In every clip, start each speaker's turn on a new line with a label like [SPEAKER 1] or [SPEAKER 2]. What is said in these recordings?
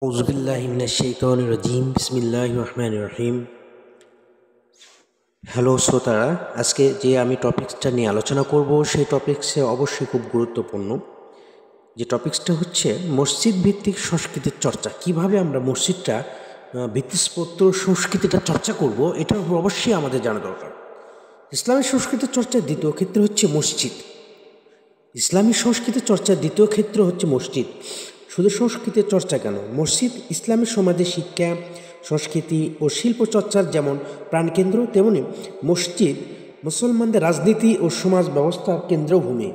[SPEAKER 1] আউযুবিল্লাহিমিনাশ-শাইতানির-রাজীম। বিসমিল্লাহির-রহমানির-রহিম। Hello শ্রোতারা, আজকে যে আমি টপিক্সটা নিয়ে আলোচনা করব সেই টপিক্সে অবশ্যই খুব গুরুত্বপূর্ণ। যে টপিক্সটা হচ্ছে মসজিদ ভিত্তিক সংস্কৃতির চর্চা। কিভাবে আমরা মসজিদটা ভিত্তিস্পত্র সংস্কৃতিটা চর্চা করব, এটা অবশ্যই আমাদের জানা দরকার। ইসলামী সংস্কৃতির চর্চার দ্বিতীয় ক্ষেত্র হচ্ছে মসজিদ। ইসলামী সংস্কৃতির চর্চার দ্বিতীয় ক্ষেত্র হচ্ছে মসজিদ। শুধু সংস্কৃতির চর্চা কেন, মসজিদ ইসলামী সমাজে শিক্ষা, সংস্কৃতি ও শিল্প চর্চার যেমন প্রাণকেন্দ্র, তেমনি মসজিদ মুসলমানদের রাজনীতি ও সমাজ ব্যবস্থার কেন্দ্রভূমি।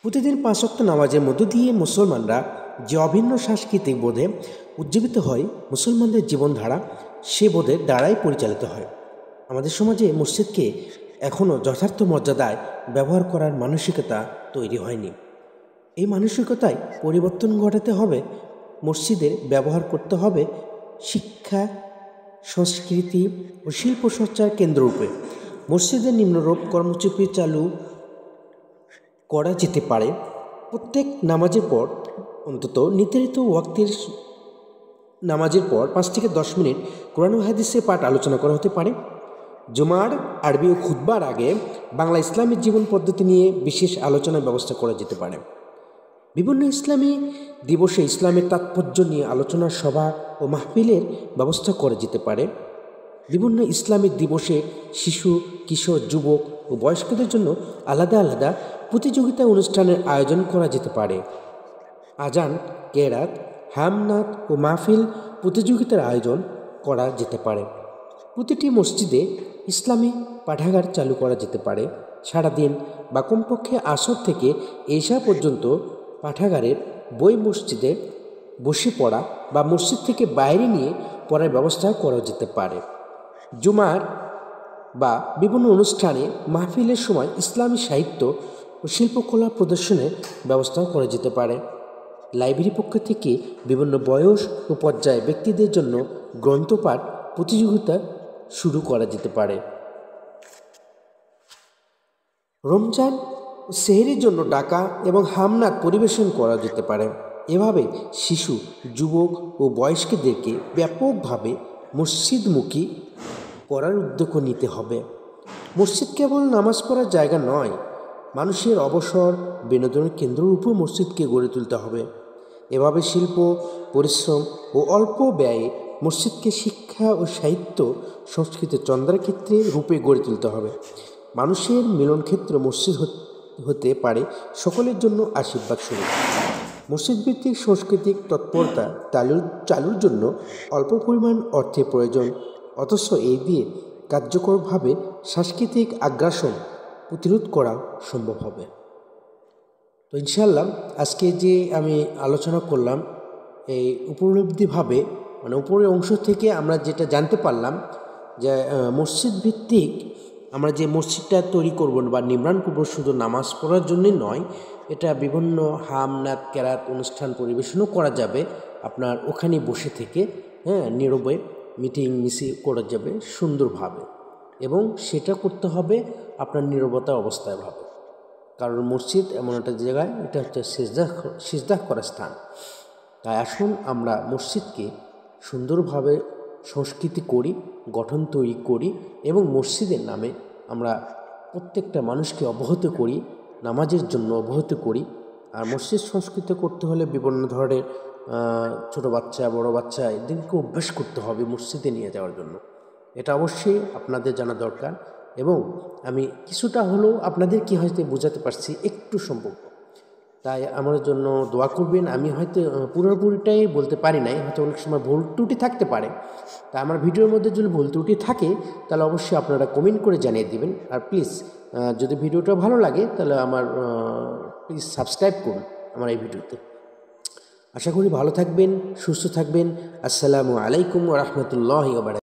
[SPEAKER 1] প্রতিদিন 5 ওয়াক্ত নামাজের মধ্য দিয়ে মুসলমানরা যে অভিন্ন সাংস্কৃতিক বোধে উজ্জীবিত হয়, মুসলমানদের জীবনধারা সে বোধের দ্বারাই পরিচালিত হয়। আমাদের সমাজে মসজিদকে এখনও যথার্থ মর্যাদায় ব্যবহার করার মানসিকতা তৈরি হয়নি। এই মানসিকতায় পরিবর্তন ঘটাতে হবে। মসজিদের ব্যবহার করতে হবে শিক্ষা, সংস্কৃতি ও শিল্প চর্চার কেন্দ্ররূপে। মসজিদের নিম্নরূপ কর্মসূচি চালু করা যেতে পারে। প্রত্যেক নামাজের পর অন্তত নির্ধারিত ওয়াক্তের নামাজের পর 5 থেকে 10 মিনিট কোরআন ও হাদিসের পাঠ আলোচনা করা হতে পারে। জুমার আরবি ও খুতবার আগে বাংলা ইসলামের জীবন পদ্ধতি নিয়ে বিশেষ আলোচনার ব্যবস্থা করা যেতে পারে। বিভিন্ন ইসলামী দিবসে ইসলামের তাৎপর্য নিয়ে আলোচনা সভা ও মাহফিলের ব্যবস্থা করা যেতে পারে। বিভিন্ন ইসলামিক দিবসে শিশু, কিশোর, যুবক ও বয়স্কদের জন্য আলাদা আলাদা প্রতিযোগিতা অনুষ্ঠানের আয়োজন করা যেতে পারে। আজান, কেরাত, হামনাত ও মাহফিল প্রতিযোগিতার আয়োজন করা যেতে পারে। প্রতিটি মসজিদে ইসলামী পাঠাগার চালু করা যেতে পারে। সারাদিন বা কমপক্ষে আসর থেকে এশা পর্যন্ত পাঠাগারের বই মসজিদে বসে পড়া বা মসজিদ থেকে বাইরে নিয়ে পড়ার ব্যবস্থা করা যেতে পারে। জুমার বা বিভিন্ন অনুষ্ঠানে মাহফিলের সময় ইসলামী সাহিত্য ও শিল্পকলা প্রদর্শনের ব্যবস্থা করা যেতে পারে। লাইব্রেরির পক্ষ থেকে বিভিন্ন বয়স ও পর্যায়ে ব্যক্তিদের জন্য গ্রন্থপাঠ প্রতিযোগিতা শুরু করা যেতে পারে। রমজান ও সেহরির জন্য ডাকা এবং হামনাত পরিবেশন করা যেতে পারে। এভাবে শিশু, যুবক ও বয়স্কদেরকে ব্যাপকভাবে মসজিদমুখী করার উদ্যোগ নিতে হবে। মসজিদ কেবল নামাজ পড়ার জায়গা নয়, মানুষের অবসর বিনোদনের কেন্দ্ররূপেও মসজিদকে গড়ে তুলতে হবে। এভাবে শিল্প, পরিশ্রম ও অল্প ব্যয়ে মসজিদকে শিক্ষা ও সাহিত্য, সংস্কৃতির চন্দ্রক্ষেত্রে রূপে গড়ে তুলতে হবে। মানুষের মিলনক্ষেত্র মসজিদ হতে পারে সকলের জন্য আশীর্বাদ স্বরূপ। মসজিদ ভিত্তিক সাংস্কৃতিক তৎপরতা চালুর জন্য অল্প পরিমাণ অর্থের প্রয়োজন, অথচ এই দিয়ে কার্যকরভাবে সাংস্কৃতিক আগ্রাসন প্রতিরোধ করা সম্ভব হবে। তো ইনশাআল্লাহ আজকে যে আমি আলোচনা করলাম, এই উপলব্ধিভাবে উপরের অংশ থেকে আমরা যেটা জানতে পারলাম যে মসজিদ ভিত্তিক আমরা যে মসজিদটা তৈরি করব বা নির্মাণ করব শুধু নামাজ পড়ার জন্যই নয়, এটা বিভিন্ন হামনাত, কেরাত অনুষ্ঠান পরিবেশনও করা যাবে। আপনার ওখানে বসে থেকে নীরবে মিটিং মিছিল করা যাবে সুন্দরভাবে, এবং সেটা করতে হবে আপনার নীরবতা অবস্থায় ভাবে। কারণ মসজিদ এমন একটা জায়গায়, এটা হচ্ছে সিজদা করার স্থান। তাই আসুন আমরা মসজিদকে সুন্দরভাবে সংস্কৃতি করি, গঠন তৈরি করি এবং মসজিদের নামে আমরা প্রত্যেকটা মানুষকে অবহিত করি, নামাজের জন্য অবহিত করি। আর মসজিদ সংস্কৃতি করতে হলে বিভিন্ন ধরনের ছোটো বাচ্চা, বড় বাচ্চা এদেরকে অভ্যাস করতে হবে মসজিদে নিয়ে যাওয়ার জন্য। এটা অবশ্যই আপনাদের জানা দরকার, এবং আমি কিছুটা হলেও আপনাদেরকে হয়তো বোঝাতে পারছি একটু সম্ভব। তাই আমার জন্য দোয়া করবেন। আমি হয়তো পুরোপুরিটাই বলতে পারি নাই, হয়তো অনেক সময় ভুল ত্রুটি থাকতে পারে। তা আমার ভিডিওর মধ্যে যদি ভুল ত্রুটি থাকে তাহলে অবশ্যই আপনারা কমেন্ট করে জানিয়ে দিবেন। আর প্লিজ যদি ভিডিওটা ভালো লাগে তাহলে প্লিজ সাবস্ক্রাইব করুন আমার এই ভিডিওতে। আশা করি ভালো থাকবেন, সুস্থ থাকবেন। আসসালামু আলাইকুম ওয়া রাহমাতুল্লাহি ওয়া বারাকাতুহু।